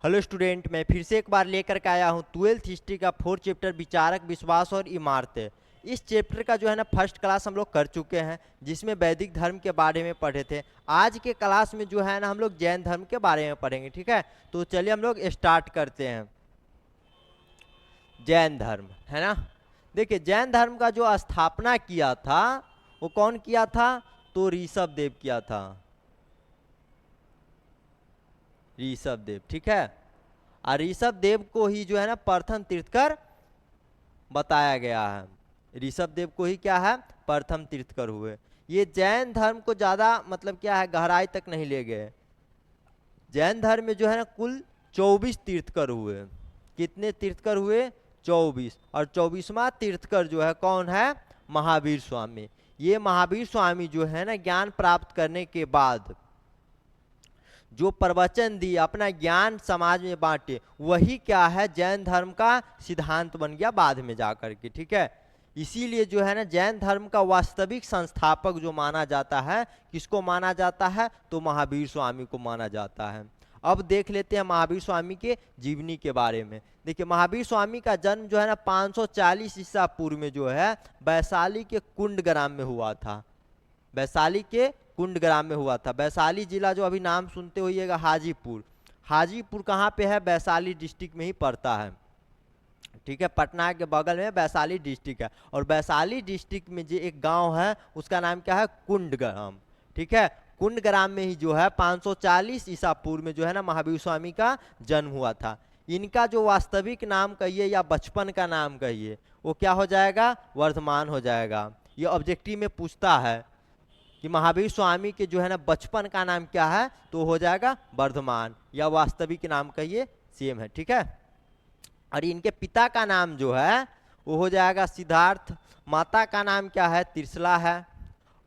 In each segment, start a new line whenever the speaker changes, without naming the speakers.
Hello student, मैं फिर से एक बार लेकर के आया हूँ 12th हिस्ट्री का 4th चैप्टर विचारक, विश्वास और इमारतें। इस चैप्टर का जो है ना फर्स्ट क्लास हम लोग कर चुके हैं, जिसमें वैदिक धर्म के बारे में पढ़े थे। आज के क्लास में जो है ना हम लोग जैन धर्म के बारे में पढ़ेंगे, ठीक है। तो चलिए हम लोग स्टार्ट करते हैं। जैन धर्म है ना। देखिए, जैन धर्म का जो स्थापना किया था वो कौन किया था? तो ऋषभ देव किया था, ऋषभ देव, ठीक है। और ऋषभ देव को ही जो है ना प्रथम तीर्थकर बताया गया है। ऋषभ देव को ही क्या है? प्रथम तीर्थकर हुए। ये जैन धर्म को ज्यादा मतलब क्या है, गहराई तक नहीं ले गए। जैन धर्म में जो है ना कुल 24 तीर्थकर हुए। कितने तीर्थकर हुए? 24। और 24वां तीर्थकर जो है कौन है? महावीर स्वामी। ये महावीर स्वामी जो है ना ज्ञान प्राप्त करने के बाद जो प्रवचन दिए, अपना ज्ञान समाज में बांटे, वही क्या है, जैन धर्म का सिद्धांत बन गया बाद में जाकर के, ठीक है। इसीलिए जो है ना जैन धर्म का वास्तविक संस्थापक जो माना जाता है, किसको माना जाता है? तो महावीर स्वामी को माना जाता है। अब देख लेते हैं महावीर स्वामी के जीवनी के बारे में। देखिए, महावीर स्वामी का जन्म जो है ना 540 ईसा पूर्व में जो है वैशाली के कुंड ग्राम में हुआ था। वैशाली के कुंड ग्राम में हुआ था। वैशाली जिला जो अभी नाम सुनते होइएगा, हाजीपुर। हाजीपुर कहाँ पे है? वैशाली डिस्ट्रिक्ट में ही पड़ता है, ठीक है। पटना के बगल में वैशाली डिस्ट्रिक्ट है। और वैशाली डिस्ट्रिक्ट में जो एक गांव है उसका नाम क्या है? कुंड ग्राम, ठीक है। कुंड ग्राम में ही जो है 540 ईसा पूर्व में जो है ना महावीर स्वामी का जन्म हुआ था। इनका जो वास्तविक नाम कहिए या बचपन का नाम कहिए, वो क्या हो जाएगा? वर्धमान हो जाएगा। ये ऑब्जेक्टिव में पूछता है कि महावीर स्वामी के जो है ना बचपन का नाम क्या है, तो हो जाएगा वर्धमान, या वास्तविक नाम कहिए, सेम है, ठीक है। और इनके पिता का नाम जो है वो हो जाएगा सिद्धार्थ। माता का नाम क्या है? त्रिशला है।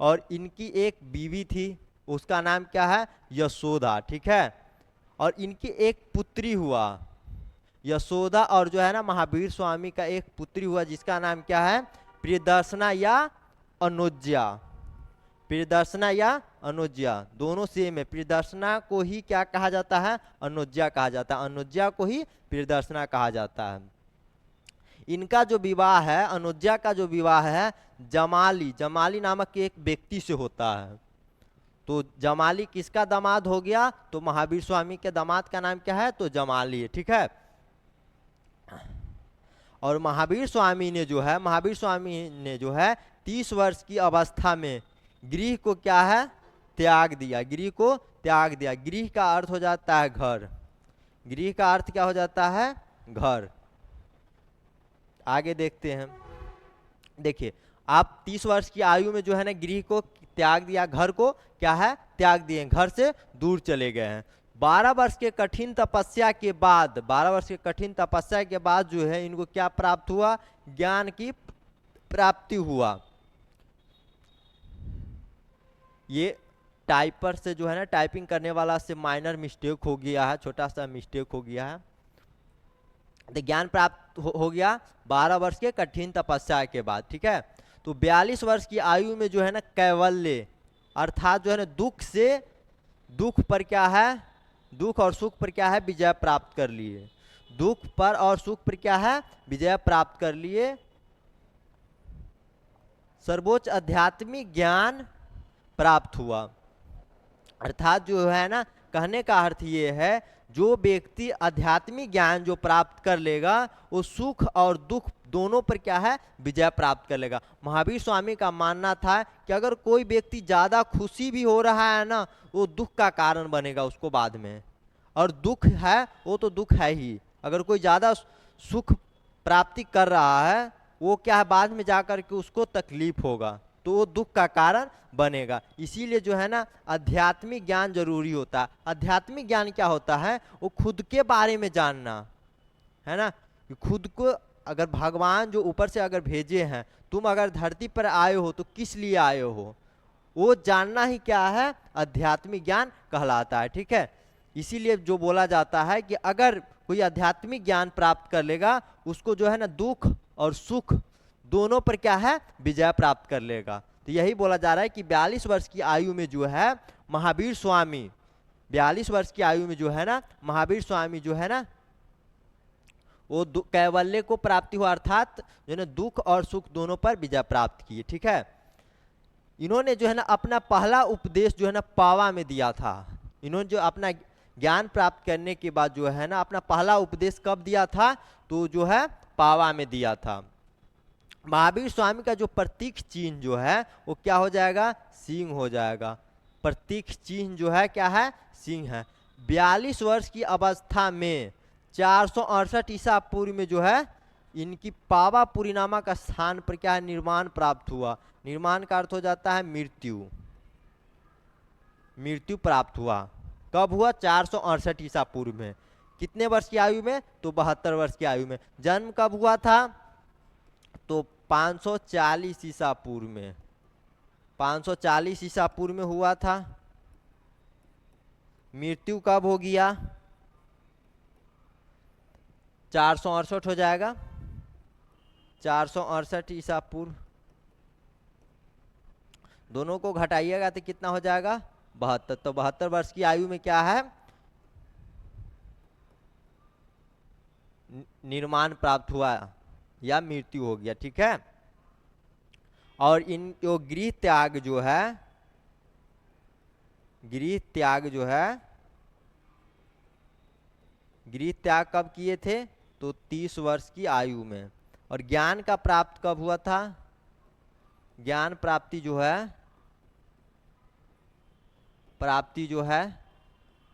और इनकी एक बीवी थी, उसका नाम क्या है? यशोदा, ठीक है। और इनकी एक पुत्री हुआ, यशोदा। और जो है ना महावीर स्वामी का एक पुत्री हुआ जिसका नाम क्या है? प्रियदर्शना या अनुज्या। प्रियदर्शना या अनुज्या दोनों सेम है। प्रियदर्शना को ही क्या कहा जाता है? अनुज्या कहा जाता है। अनुज्या को ही प्रियदर्शना कहा जाता है। इनका जो विवाह है, अनुज्या का जो विवाह है, जमाली, जमाली नामक एक व्यक्ति से होता है। तो जमाली किसका दामाद हो गया? तो महावीर स्वामी के दामाद का नाम क्या है? तो जमाली है, ठीक है। और महावीर स्वामी ने जो है 30 वर्ष की अवस्था में गृह को क्या है? त्याग दिया। गृह को त्याग दिया। गृह का अर्थ हो जाता है घर। गृह का अर्थ क्या हो जाता है? घर। आगे देखते हैं। देखिए, आप 30 वर्ष की आयु में जो है ना गृह को त्याग दिया, घर को क्या है? त्याग दिए, घर से दूर चले गए हैं। 12 वर्ष के कठिन तपस्या के बाद, 12 वर्ष के कठिन तपस्या के बाद जो है इनको क्या प्राप्त हुआ? ज्ञान की प्राप्ति हुआ। ये टाइपर से जो है ना, टाइपिंग करने वाला से माइनर मिस्टेक हो गया है, छोटा सा मिस्टेक हो गया है। तो ज्ञान प्राप्त हो गया 12 वर्ष के कठिन तपस्या के बाद, ठीक है। तो 42 वर्ष की आयु में जो है ना कैवल्य, अर्थात जो है ना दुख पर क्या है? दुख और सुख पर क्या है? विजय प्राप्त कर लिए। दुख पर और सुख पर क्या है? विजय प्राप्त कर लिए। सर्वोच्च आध्यात्मिक ज्ञान प्राप्त हुआ। अर्थात जो है ना, कहने का अर्थ ये है, जो व्यक्ति आध्यात्मिक ज्ञान जो प्राप्त कर लेगा वो सुख और दुख दोनों पर क्या है? विजय प्राप्त कर लेगा। महावीर स्वामी का मानना था कि अगर कोई व्यक्ति ज्यादा खुशी भी हो रहा है ना, वो दुख का कारण बनेगा उसको बाद में। और दुख है वो तो दुख है ही। अगर कोई ज्यादा सुख प्राप्ति कर रहा है, वो क्या है? बाद में जाकर के उसको तकलीफ होगा, तो वो दुख का कारण बनेगा। इसीलिए जो है ना आध्यात्मिक ज्ञान जरूरी होता है। आध्यात्मिक ज्ञान क्या होता है? वो खुद के बारे में जानना है ना, कि खुद को अगर भगवान जो ऊपर से अगर भेजे हैं, तुम अगर धरती पर आए हो तो किस लिए आए हो, वो जानना ही क्या है? आध्यात्मिक ज्ञान कहलाता है, ठीक है। इसीलिए जो बोला जाता है कि अगर कोई आध्यात्मिक ज्ञान प्राप्त कर लेगा, उसको जो है ना दुख और सुख दोनों पर क्या है? विजय प्राप्त कर लेगा। तो यही बोला जा रहा है कि 42 वर्ष की आयु में जो है महावीर स्वामी 42 वर्ष की आयु में जो है ना महावीर स्वामी जो है ना वो कैवल्य को प्राप्ति हुआ, अर्थात जो है ना दुख और सुख दोनों पर विजय प्राप्त किए। ठीक है, इन्होंने जो है ना अपना पहला उपदेश जो है ना पावा में दिया था। इन्होंने जो अपना ज्ञान प्राप्त करने के बाद जो है ना अपना पहला उपदेश कब दिया था, तो जो है पावा में दिया था। महावीर स्वामी का जो प्रतीक चिन्ह जो है वो क्या हो जाएगा, सिंह हो जाएगा। प्रतीक चिन्ह जो है क्या है, सिंह है। 42 वर्ष की अवस्था में 468 ईसा पूर्व में जो है इनकी पावा पुरीनामा का स्थान पर क्या है, निर्माण प्राप्त हुआ। निर्माण का अर्थ हो जाता है मृत्यु, मृत्यु प्राप्त हुआ। कब हुआ, 468 ईसा पूर्व में। कितने वर्ष की आयु में, तो 72 वर्ष की आयु में। जन्म कब हुआ था, तो 540 ईसा पूर्व में, 540 ईसा पूर्व में हुआ था। मृत्यु कब हो गया, 468 हो जाएगा, 468 ईसा पूर्व। दोनों को घटाइएगा तो कितना हो जाएगा, 72। तो 72 वर्ष की आयु में क्या है, निर्माण प्राप्त हुआ या मृत्यु हो गया। ठीक है, और इन जो गृह त्याग जो है, गृह त्याग जो है, गृह त्याग कब किए थे, तो 30 वर्ष की आयु में। और ज्ञान का प्राप्त कब हुआ था, ज्ञान प्राप्ति जो है, प्राप्ति जो है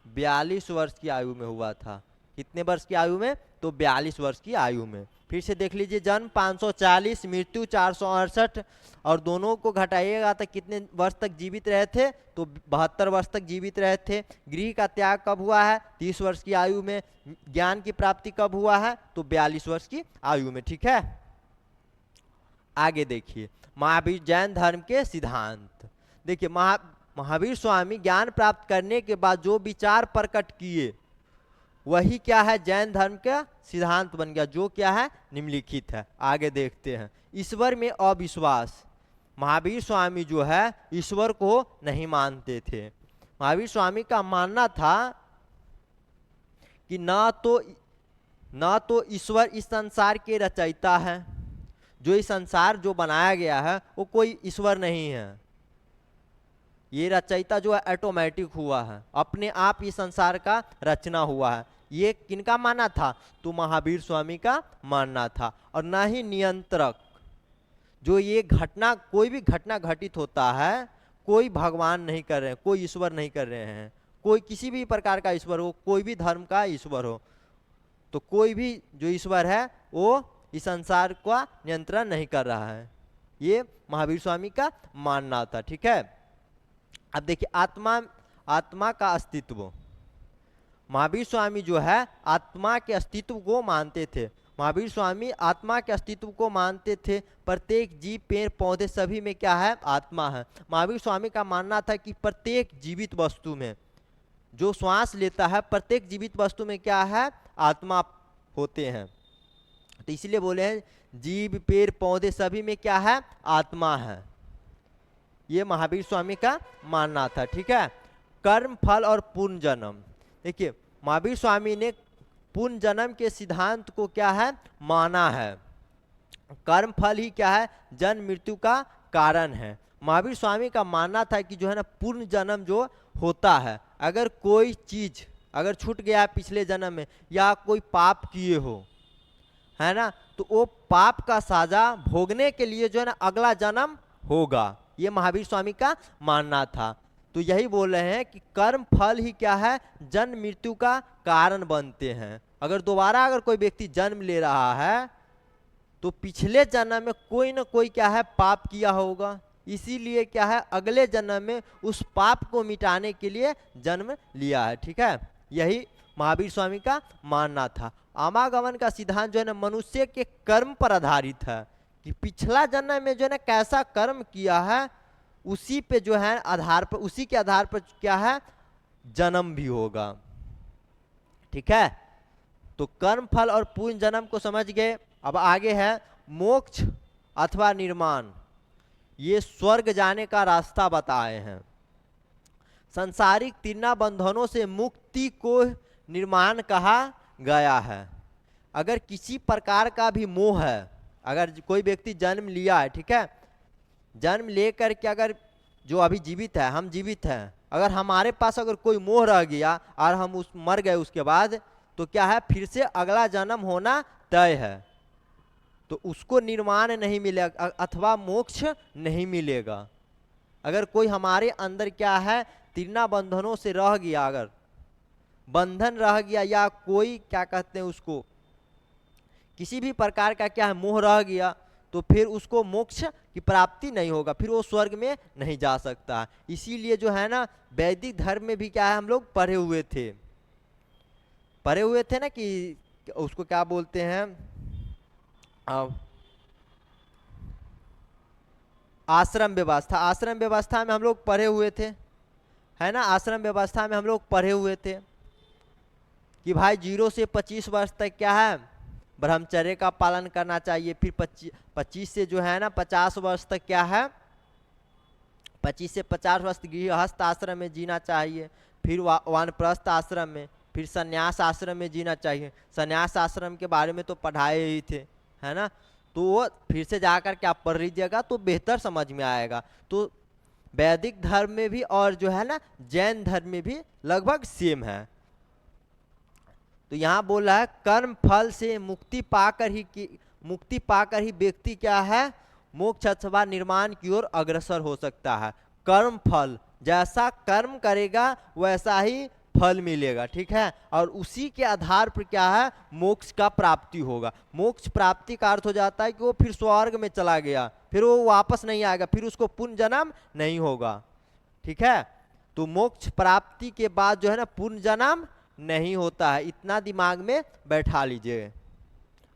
42 वर्ष की आयु में हुआ था। कितने वर्ष की आयु में, तो 42 वर्ष की आयु में। फिर से देख लीजिए, जन्म 540, मृत्यु 468, और दोनों को घटाइएगा तो कितने वर्ष तक जीवित रहे थे, तो 72 वर्ष तक जीवित रहे थे। गृह का त्याग कब हुआ है, 30 वर्ष की आयु में। ज्ञान की प्राप्ति कब हुआ है, तो 42 वर्ष की आयु में। ठीक है, आगे देखिए महावीर जैन धर्म के सिद्धांत। देखिए महावीर स्वामी ज्ञान प्राप्त करने के बाद जो विचार प्रकट किए वही क्या है, जैन धर्म का सिद्धांत बन गया, जो क्या है, निम्नलिखित है। आगे देखते हैं। ईश्वर में अविश्वास। महावीर स्वामी जो है ईश्वर को नहीं मानते थे। महावीर स्वामी का मानना था कि ना तो ईश्वर इस संसार के रचयिता है, जो इस संसार जो बनाया गया है वो कोई ईश्वर नहीं है। ये रचयिता जो है ऑटोमेटिक हुआ है, अपने आप इस संसार का रचना हुआ है। ये किनका मानना था, तो महावीर स्वामी का मानना था। और ना ही नियंत्रक, जो ये घटना, कोई भी घटना घटित होता है, कोई भगवान नहीं कर रहे हैं, कोई ईश्वर नहीं कर रहे हैं, कोई किसी भी प्रकार का ईश्वर हो, कोई भी धर्म का ईश्वर हो, तो कोई भी जो ईश्वर है वो इस संसार का नियंत्रण नहीं कर रहा है। ये महावीर स्वामी का मानना था। ठीक है, अब देखिए आत्मा का अस्तित्व। महावीर स्वामी जो है आत्मा के अस्तित्व को मानते थे। महावीर स्वामी आत्मा के अस्तित्व को मानते थे। प्रत्येक जीव, पेड़ पौधे सभी में क्या है, आत्मा है। महावीर स्वामी का मानना था कि प्रत्येक जीवित वस्तु में जो श्वास लेता है, प्रत्येक जीवित वस्तु में क्या है, आत्मा होते हैं। तो इसलिए बोले हैं जीव, पेड़ पौधे सभी में क्या है, आत्मा है। ये महावीर स्वामी का मानना था। ठीक है, कर्म, फल और पुनर्जन्म। देखिए महावीर स्वामी ने पुनर्जन्म के सिद्धांत को क्या है, माना है। कर्म फल ही क्या है, जन्म मृत्यु का कारण है। महावीर स्वामी का मानना था कि जो है ना पुनर्जन्म जो होता है, अगर कोई चीज अगर छूट गया है पिछले जन्म में, या कोई पाप किए हो, है ना, तो वो पाप का साजा भोगने के लिए जो है ना अगला जन्म होगा। ये महावीर स्वामी का मानना था। तो यही बोल रहे हैं कि कर्म फल ही क्या है, जन्म मृत्यु का कारण बनते हैं। अगर दोबारा अगर कोई व्यक्ति जन्म ले रहा है तो पिछले जन्म में कोई ना कोई क्या है, पाप किया होगा, इसीलिए क्या है, अगले जन्म में उस पाप को मिटाने के लिए जन्म लिया है। ठीक है, यही महावीर स्वामी का मानना था। आमागमन का सिद्धांत जो है ना मनुष्य के कर्म पर आधारित है, कि पिछला जन्म में जो है ना कैसा कर्म किया है, उसी पे जो है आधार पर, उसी के आधार पर क्या है, जन्म भी होगा। ठीक है, तो कर्म फल और पूर्ण जन्म को समझ गए। अब आगे है मोक्ष अथवा निर्माण। ये स्वर्ग जाने का रास्ता बताए हैं। संसारिक तीर्णा बंधनों से मुक्ति को निर्माण कहा गया है। अगर किसी प्रकार का भी मोह है, अगर कोई व्यक्ति जन्म लिया है, ठीक है, जन्म लेकर के अगर जो अभी जीवित है, हम जीवित हैं, अगर हमारे पास अगर कोई मोह रह गया और हम उस मर गए उसके बाद, तो क्या है, फिर से अगला जन्म होना तय है, तो उसको निर्माण नहीं मिलेगा अथवा मोक्ष नहीं मिलेगा। अगर कोई हमारे अंदर क्या है, तीर्णा बंधनों से रह गया, अगर बंधन रह गया या कोई क्या कहते हैं उसको, किसी भी प्रकार का क्या है मोह रह गया, तो फिर उसको मोक्ष की प्राप्ति नहीं होगा, फिर वो स्वर्ग में नहीं जा सकता। इसीलिए जो है ना, वैदिक धर्म में भी क्या है, हम लोग पढ़े हुए थे ना कि उसको क्या बोलते हैं, आश्रम व्यवस्था में हम लोग पढ़े हुए थे, है ना। आश्रम व्यवस्था में हम लोग पढ़े हुए थे कि भाई 0 से 25 वर्ष तक क्या है, ब्रह्मचर्य का पालन करना चाहिए। फिर 25 से जो है ना 50 वर्ष तक क्या है, 25 से 50 वर्ष गृहस्थ आश्रम में जीना चाहिए। फिर वानप्रस्थ आश्रम में, फिर संन्यास आश्रम में जीना चाहिए। संन्यास आश्रम के बारे में तो पढ़ाए ही थे, है ना। तो वो फिर से जाकर के आप पढ़ लीजिएगा तो बेहतर समझ में आएगा। तो वैदिक धर्म में भी और जो है ना जैन धर्म में भी लगभग सेम है। तो यहाँ बोल रहा है कर्म फल से मुक्ति पाकर ही व्यक्ति क्या है, मोक्ष अथवा निर्माण की ओर अग्रसर हो सकता है। कर्म फल, जैसा कर्म करेगा वैसा ही फल मिलेगा, ठीक है, और उसी के आधार पर क्या है, मोक्ष का प्राप्ति होगा। मोक्ष प्राप्ति का अर्थ हो जाता है कि वो फिर स्वर्ग में चला गया, फिर वो वापस नहीं आएगा, फिर उसको पुनः जन्म नहीं होगा, ठीक है। तो मोक्ष प्राप्ति के बाद जो है ना पुनः जन्म नहीं होता है, इतना दिमाग में बैठा लीजिए।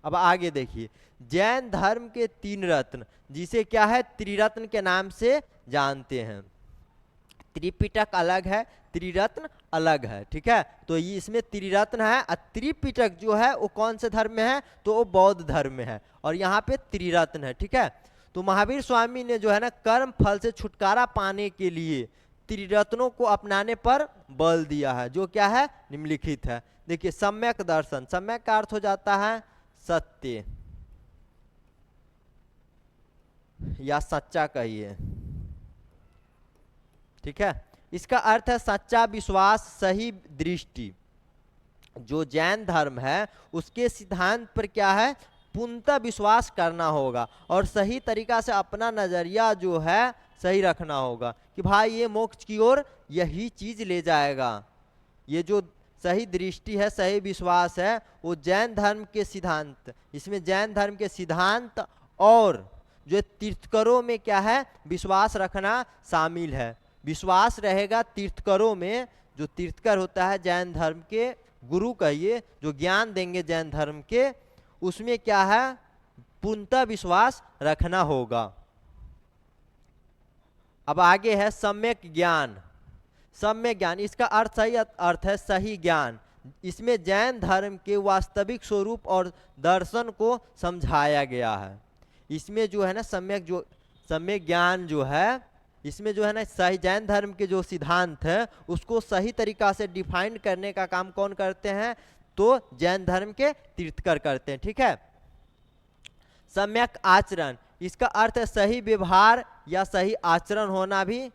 अब आगे देखिए, जैन धर्म के 3 रत्न, जिसे क्या है त्रिरत्न के नाम से जानते हैं। त्रिपिटक अलग है, त्रिरत्न अलग है, ठीक है। तो ये इसमें त्रिरत्न है, और त्रिपिटक जो है वो कौन से धर्म में है, तो वो बौद्ध धर्म में है, और यहाँ पे त्रिरत्न है, ठीक है। तो महावीर स्वामी ने जो है ना कर्म फल से छुटकारा पाने के लिए त्रिरत्नों को अपनाने पर बल दिया है, जो क्या है निम्नलिखित है। देखिए, सम्यक दर्शन, सम्यक का अर्थ हो जाता है सत्य या सच्चा कहिए, ठीक है। इसका अर्थ है सच्चा विश्वास, सही दृष्टि। जो जैन धर्म है उसके सिद्धांत पर क्या है, पूर्णतः विश्वास करना होगा और सही तरीका से अपना नजरिया जो है सही रखना होगा कि भाई ये मोक्ष की ओर यही चीज ले जाएगा। ये जो सही दृष्टि है, सही विश्वास है, वो जैन धर्म के सिद्धांत, इसमें जैन धर्म के सिद्धांत और जो तीर्थकरों में क्या है विश्वास रखना शामिल है। विश्वास रहेगा तीर्थकरों में, जो तीर्थकर होता है जैन धर्म के गुरु कहिए, जो ज्ञान देंगे जैन धर्म के, उसमें क्या है पूर्णतः विश्वास रखना होगा। अब आगे है सम्यक ज्ञान। सम्यक ज्ञान, इसका अर्थ सही अर्थ है सही ज्ञान। इसमें जैन धर्म के वास्तविक स्वरूप और दर्शन को समझाया गया है। इसमें जो है ना सम्यक ज्ञान जो है, इसमें जो है ना सही जैन धर्म के जो सिद्धांत है उसको सही तरीका से डिफाइन करने का काम कौन करते हैं, तो जैन धर्म के तीर्थकर करते हैं, ठीक है। सम्यक आचरण, इसका अर्थ है सही व्यवहार या सही आचरण होना भी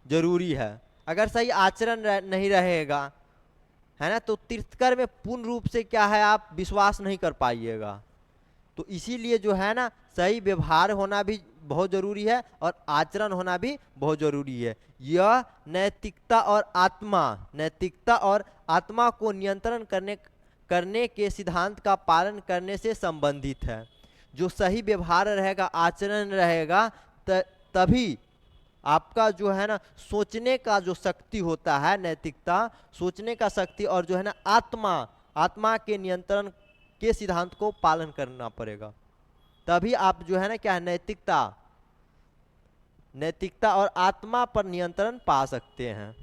जरूरी है। अगर सही आचरण नहीं रहेगा, है ना, तो तीर्थकर में पूर्ण रूप से क्या है आप विश्वास नहीं कर पाइएगा। तो इसीलिए जो है ना सही व्यवहार होना भी बहुत जरूरी है और आचरण होना भी बहुत जरूरी है। यह नैतिकता और आत्मा को नियंत्रण करने के सिद्धांत का पालन करने से संबंधित है। जो सही व्यवहार रहेगा, आचरण रहेगा, तभी आपका जो है ना सोचने का जो शक्ति होता है, नैतिकता, सोचने का शक्ति, और जो है ना आत्मा के नियंत्रण के सिद्धांत को पालन करना पड़ेगा। तभी आप जो है ना क्या नैतिकता और आत्मा पर नियंत्रण पा सकते हैं,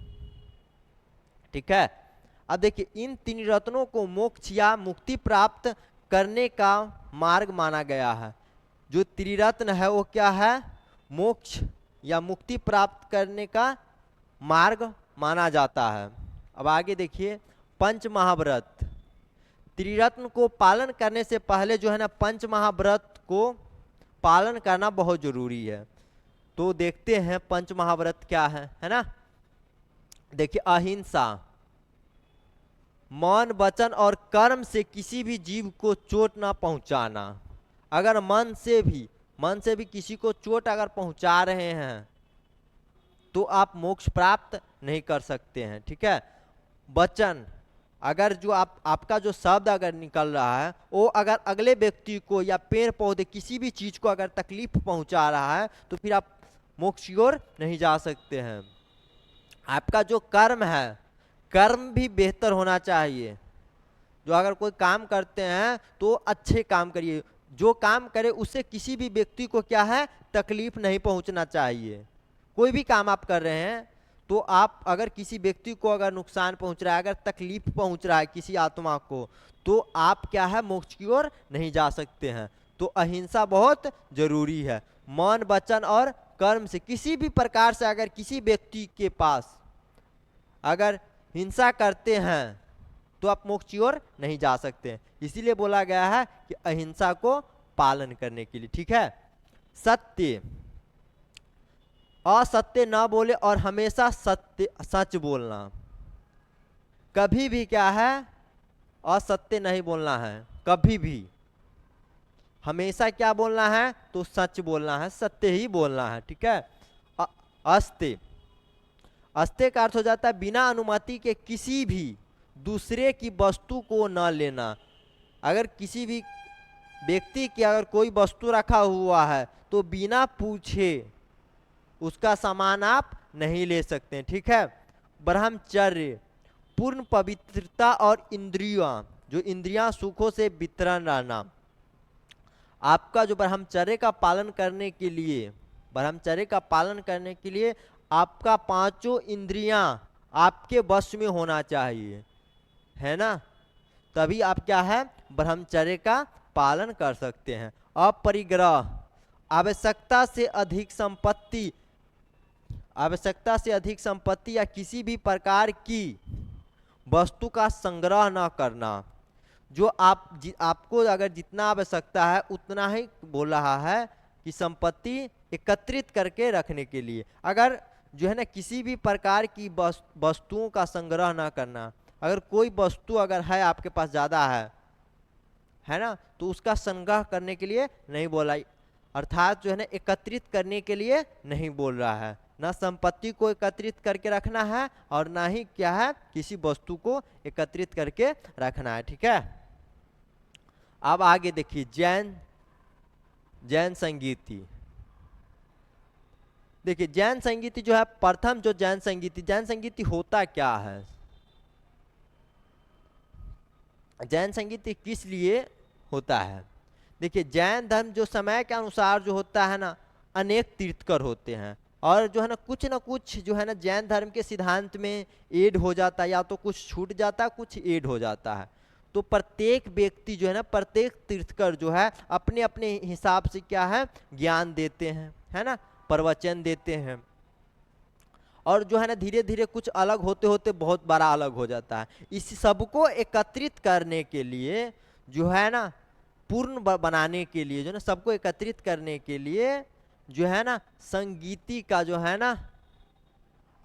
ठीक है। अब देखिए, इन 3 रत्नों को मोक्ष या मुक्ति प्राप्त करने का मार्ग माना गया है। जो त्रिरत्न है वो क्या है, मोक्ष या मुक्ति प्राप्त करने का मार्ग माना जाता है। अब आगे देखिए, पंच महाव्रत, त्रिरत्न को पालन करने से पहले जो है ना पंच महाव्रत को पालन करना बहुत जरूरी है। तो देखते हैं पंच महाव्रत क्या है ना। देखिए, अहिंसा, मौन वचन और कर्म से किसी भी जीव को चोट ना पहुंचाना। अगर मन से भी किसी को चोट अगर पहुंचा रहे हैं तो आप मोक्ष प्राप्त नहीं कर सकते हैं, ठीक है। वचन, अगर जो आपका जो शब्द अगर निकल रहा है वो अगर अगले व्यक्ति को या पेड़ पौधे किसी भी चीज को अगर तकलीफ पहुंचा रहा है तो फिर आप मोक्ष की ओर नहीं जा सकते हैं। आपका जो कर्म है, कर्म भी बेहतर होना चाहिए। जो अगर कोई काम करते हैं तो अच्छे काम करिए, जो काम करे उससे किसी भी व्यक्ति को क्या है तकलीफ नहीं पहुंचना चाहिए। कोई भी काम आप कर रहे हैं तो आप अगर किसी व्यक्ति को अगर नुकसान पहुंच रहा है, अगर तकलीफ पहुंच रहा है किसी आत्मा को, तो आप क्या है मोक्ष की ओर नहीं जा सकते हैं। तो अहिंसा बहुत जरूरी है। मौन वचन और कर्म से किसी भी प्रकार से अगर किसी व्यक्ति के पास अगर हिंसा करते हैं तो आप मोक्ष की ओर नहीं जा सकते हैं। इसीलिए बोला गया है कि अहिंसा को पालन करने के लिए, ठीक है। सत्य, असत्य न बोले और हमेशा सच बोलना। कभी भी क्या है असत्य नहीं बोलना है, कभी भी हमेशा क्या बोलना है तो सच बोलना है, सत्य ही बोलना है, ठीक है। अस्त्य, अस्त्य का अर्थ हो जाता है बिना अनुमति के किसी भी दूसरे की वस्तु को न लेना। अगर किसी भी व्यक्ति की अगर कोई वस्तु रखा हुआ है तो बिना पूछे उसका सामान आप नहीं ले सकते, ठीक है। ब्रह्मचर्य, पूर्ण पवित्रता और इंद्रियां, जो इंद्रियां सुखों से वितरण रहना। आपका जो ब्रह्मचर्य का पालन करने के लिए, ब्रह्मचर्य का पालन करने के लिए आपका पांचों इंद्रियां आपके वश में होना चाहिए, है ना। तभी आप क्या है ब्रह्मचर्य का पालन कर सकते हैं। अपरिग्रह, आवश्यकता से अधिक संपत्ति, आवश्यकता से अधिक संपत्ति या किसी भी प्रकार की वस्तु का संग्रह न करना। जो आपको अगर जितना आवश्यकता है उतना ही बोल रहा है कि संपत्ति एकत्रित करके रखने के लिए। अगर जो है ना किसी भी प्रकार की वस्तुओं का संग्रह ना करना। अगर कोई वस्तु अगर है आपके पास ज़्यादा है ना, तो उसका संग्रह करने के लिए नहीं बोला, अर्थात जो है ना एकत्रित करने के लिए नहीं बोल रहा है। ना संपत्ति को एकत्रित करके रखना है और ना ही क्या है किसी वस्तु को एकत्रित करके रखना है, ठीक है। अब आगे देखिए, जैन संगीति। देखिए जैन संगीति जो है, प्रथम जो जैन संगीति होता क्या है, जैन संगीति किस लिए होता है। देखिए जैन धर्म जो समय के अनुसार जो होता है ना, अनेक तीर्थकर होते हैं और जो है ना कुछ जो है ना जैन धर्म के सिद्धांत में ऐड हो जाता है, या तो कुछ छूट जाता है कुछ ऐड हो जाता है। तो प्रत्येक व्यक्ति जो है ना, प्रत्येक तीर्थकर जो है अपने अपने हिसाब से क्या है ज्ञान देते हैं, है ना, प्रवचन देते हैं। और जो है ना धीरे धीरे कुछ अलग होते होते बहुत बड़ा अलग हो जाता है। इस सबको एकत्रित करने के लिए जो है ना, पूर्ण बनाने के लिए जो है ना, सबको एकत्रित करने के लिए जो है ना संगीति का जो है ना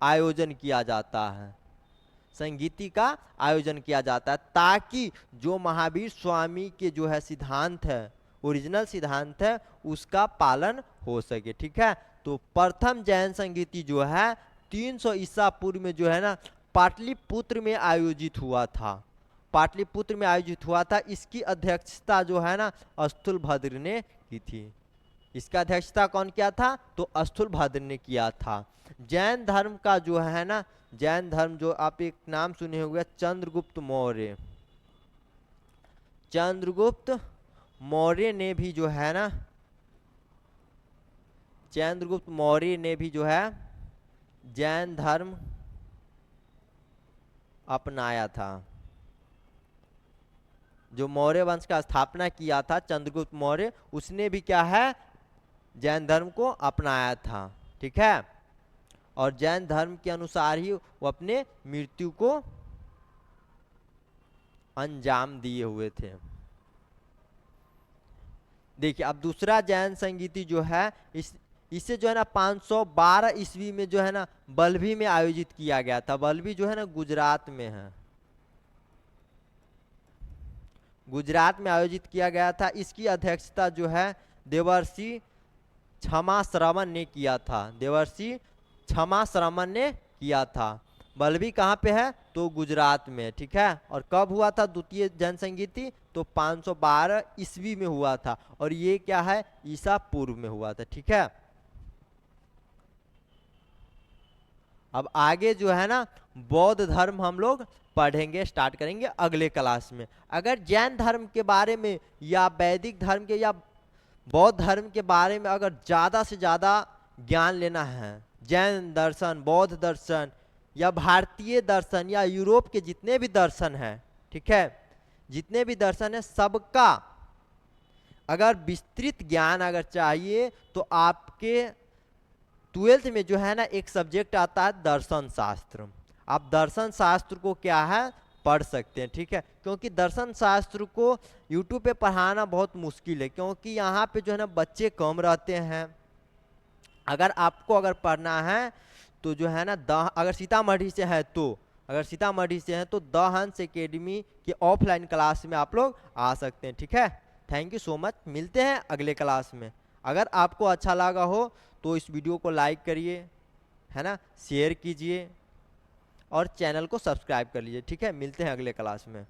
आयोजन किया जाता है, संगीति का आयोजन किया जाता है, ताकि जो महावीर स्वामी के जो है सिद्धांत है, ओरिजिनल सिद्धांत है, उसका पालन हो सके, ठीक है। तो प्रथम जैन संगीति जो है 300 ईसा पूर्व में जो है ना पाटलिपुत्र में आयोजित हुआ था, पाटलिपुत्र में आयोजित हुआ था। इसकी अध्यक्षता जो है ना स्थूलभद्र ने की थी। इसका अध्यक्षता कौन किया था, तो स्थूलभद्र ने किया था। जैन धर्म का जो है ना, जैन धर्म जो आप एक नाम सुने होंगे, चंद्रगुप्त मौर्य, चंद्रगुप्त मौर्य ने भी जो है ना, चंद्रगुप्त मौर्य ने भी जो है जैन धर्म अपनाया था। जो मौर्य वंश का स्थापना किया था चंद्रगुप्त मौर्य, उसने भी क्या है जैन धर्म को अपनाया था, ठीक है। और जैन धर्म के अनुसार ही वो अपने मृत्यु को अंजाम दिए हुए थे। देखिए अब दूसरा जैन संगीति जो है इसे जो है ना 512 ईस्वी में जो है ना बल्लभी में आयोजित किया गया था। बल्लभी जो है ना गुजरात में है, गुजरात में आयोजित किया गया था। इसकी अध्यक्षता जो है देवर्षि क्षमा श्रवण ने किया था, देवर्षि क्षमा श्रवण ने किया था। बल्लभी कहाँ पे है तो गुजरात में, ठीक है। और कब हुआ था द्वितीय जैन संगीति तो 512 ईस्वी में हुआ था, और ये क्या है ईसा पूर्व में हुआ था, ठीक है। अब आगे जो है ना बौद्ध धर्म हम लोग पढ़ेंगे, स्टार्ट करेंगे अगले क्लास में। अगर जैन धर्म के बारे में या वैदिक धर्म के या बौद्ध धर्म के बारे में अगर ज़्यादा से ज़्यादा ज्ञान लेना है, जैन दर्शन, बौद्ध दर्शन या भारतीय दर्शन या यूरोप के जितने भी दर्शन हैं, ठीक है, जितने भी दर्शन है सबका अगर विस्तृत ज्ञान अगर चाहिए तो आपके 12th में जो है ना एक सब्जेक्ट आता है दर्शन शास्त्र। आप दर्शन शास्त्र को क्या है पढ़ सकते हैं, ठीक है। क्योंकि दर्शन शास्त्र को यूट्यूब पे पढ़ाना बहुत मुश्किल है, क्योंकि यहाँ पे जो है ना बच्चे कम रहते हैं। अगर आपको अगर पढ़ना है तो जो है ना अगर सीतामढ़ी से है तो अगर सीतामढ़ी से हैं तो द हंस एकेडमी की ऑफलाइन क्लास में आप लोग आ सकते हैं, ठीक है। थैंक यू सो मच, मिलते हैं अगले क्लास में। अगर आपको अच्छा लगा हो तो इस वीडियो को लाइक करिए, है ना, शेयर कीजिए और चैनल को सब्सक्राइब कर लीजिए, ठीक है। मिलते हैं अगले क्लास में।